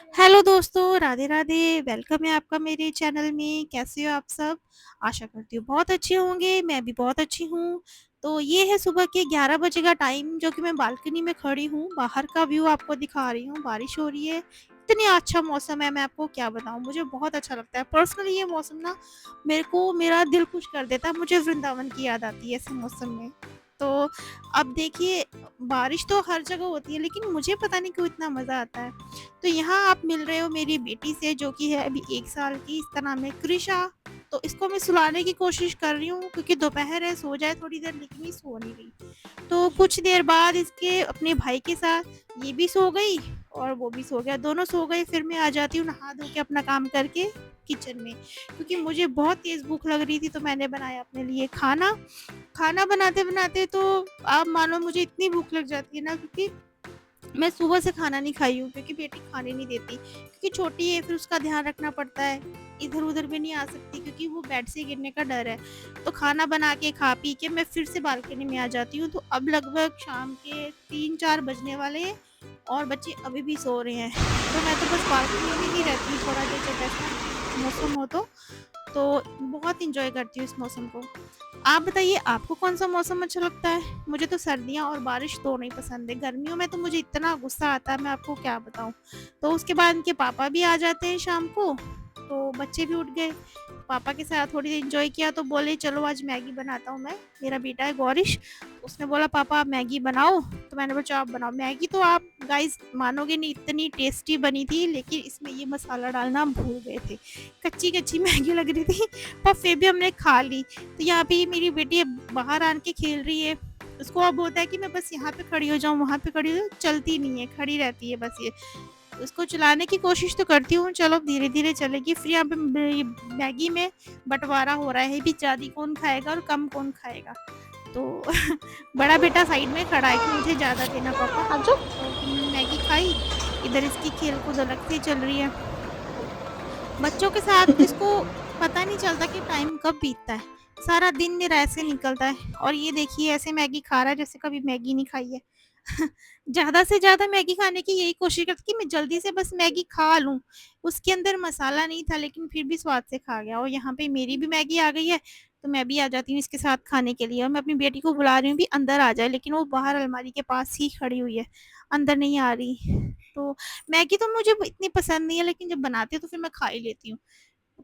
Hello दोस्तों, Radhe Radhe. Welcome है आपका मेरे चैनल में। कैसे हो आप सब? आशा करती हूँ बहुत अच्छे होंगे। मैं भी बहुत अच्छी हूँ। तो ये है सुबह के 11 बजे का टाइम, जो कि मैं बालकनी में खड़ी हूँ। बाहर का व्यू आपको दिखा रही हूँ। बारिश हो रही है। इतनी अच्छा मौसम है, मैं आपको क्या बताऊँ। मुझे बहुत अच्छा लगता है पर्सनली ये मौसम ना। मेरे को मेरा दिल खुश कर देता है। मुझे वृंदावन की याद आती है ऐसे मौसम में। तो अब देखिए, बारिश तो हर जगह होती है, लेकिन मुझे पता नहीं क्यों इतना मज़ा आता है। तो यहाँ आप मिल रहे हो मेरी बेटी से, जो कि है अभी 1 साल की। इसका नाम है कृषा। तो इसको मैं सुलाने की कोशिश कर रही हूँ, क्योंकि दोपहर है, सो जाए थोड़ी देर, लेकिन ये सो नहीं रही। तो कुछ देर बाद इसके अपने भाई के साथ ये भी सो गई और वो भी सो गया। दोनों सो गए, फिर मैं आ जाती हूँ नहा धो के अपना काम करके किचन में, क्योंकि मुझे बहुत तेज़ भूख लग रही थी। तो मैंने बनाया अपने लिए खाना। खाना बनाते-बनाते तो आप मानो मुझे इतनी भूख लग जाती है ना, क्योंकि मैं सुबह से खाना नहीं खाई हूँ, क्योंकि बेटी खाने नहीं देती, क्योंकि छोटी है, फिर उसका ध्यान रखना पड़ता है। इधर-उधर भी नहीं आ सकती, क्योंकि वो बेड से गिरने का डर है। तो खाना बना के खा पी के मैं फिर से बालकनी में आ जाती हूँ। तो अब लगभग शाम के 3-4 बजने वाले हैं और बच्चे अभी भी सो रहे हैं। तो मैं तो बस बालकनी में ही रहती हूँ थोड़ा देर, जब ऐसा मौसम हो तो बहुत एन्जॉय करती हूँ इस मौसम को। आप बताइए, आपको कौन-सा मौसम अच्छा लगता है? मुझे तो सर्दियाँ और बारिश दोनों ही पसंद है। गर्मियों में तो मुझे इतना गुस्सा आता है, मैं आपको क्या बताऊँ। तो उसके बाद इनके पापा भी आ जाते हैं शाम को, तो बच्चे भी उठ गए। पापा के साथ थोड़ी देर एन्जॉय किया, तो बोले चलो आज मैगी बनाता हूँ मैं। मेरा बेटा है गौरिश, उसने बोला पापा आप मैगी बनाओ, तो मैंने बोला चलो आप बनाओ। मैगी तो आप गाइस मानोगे नहीं, इतनी टेस्टी बनी थी, लेकिन इसमें ये मसाला डालना भूल गए थे। कच्ची-कच्ची मैगी लग रही थी, पर फिर भी हमने खा ली। तो यहाँ पे मेरी बेटी बाहर आन के खेल रही है। उसको अब होता है कि मैं बस यहाँ पे खड़ी हो जाऊँ, वहाँ पे खड़ी हो जाऊँ, चलती नहीं है, खड़ी रहती है बस ये। उसको चलाने की कोशिश तो करती हूँ, चलो धीरे-धीरे चलेगी। फिर यहाँ पे मैगी में बँटवारा हो रहा है कि ज़्यादा कौन खाएगा और कम कौन खाएगा। तो बड़ा बेटा साइड में खड़ा है कि मुझे ज़्यादा देना पापा। आजो। तो फिर मैंने मैगी खाई, इधर इसकी खेल-कूद अलग से चल रही है। बच्चों के साथ इसको पता नहीं चलता कि टाइम कब बीतता है। सारा दिन मेरा ऐसे निकलता है, और ये देखिए ऐसे मैगी खा रहा है जैसे कभी मैगी नहीं खाई है। ज़्यादा से ज़्यादा मैगी खाने की यही कोशिश करता कि मैं जल्दी से बस मैगी खा लूँ। उसके अंदर मसाला नहीं था, लेकिन फिर भी स्वाद से खा गया। और यहाँ पे मेरी भी मैगी आ गई है, तो मैं भी आ जाती हूँ इसके साथ खाने के लिए, और मैं अपनी बेटी को बुला रही हूँ भी अंदर आ जाए, लेकिन वो बाहर अलमारी के पास ही खड़ी हुई है, अंदर नहीं आ रही। तो मैगी तो मुझे इतनी पसंद नहीं है, लेकिन जब बनाती हूँ तो फिर मैं खा ही लेती हूँ।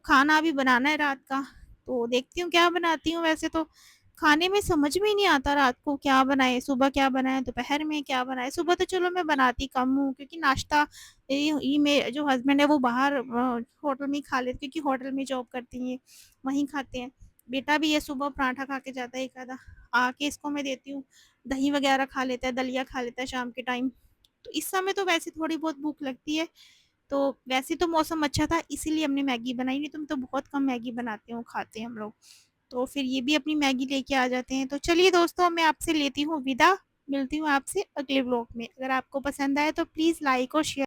खाना अभी बनाना है रात का, तो देखती हूँ क्या बनाती हूँ। वैसे तो खाने में समझ में ही नहीं आता रात को क्या बनाए, सुबह क्या बनाए, दोपहर में क्या बनाए। सुबह तो चलो मैं बनाती कम हूँ, क्योंकि नाश्ता ये मेरे जो हस्बैंड है वो बाहर होटल में ही खा लेते, क्योंकि होटल में जॉब करती हैं, वहीं खाते हैं। बेटा भी है, सुबह पराठा खा के जाता है एक आधा, आके इसको मैं देती हूँ। दही वगैरह खा लेता है, दलिया खा लेता है शाम के टाइम। तो इस समय तो वैसे थोड़ी बहुत भूख लगती है। तो वैसे तो मौसम अच्छा था, इसीलिए हमने मैगी बनाई, नहीं तो हम तो बहुत कम मैगी बनाते हैं और खाते हैं हम लोग। तो फिर ये भी अपनी मैगी लेके आ जाते हैं। तो चलिए दोस्तों, मैं आपसे लेती हूँ विदा। मिलती हूँ आपसे अगले व्लॉग में। अगर आपको पसंद आए तो प्लीज़ लाइक और शेयर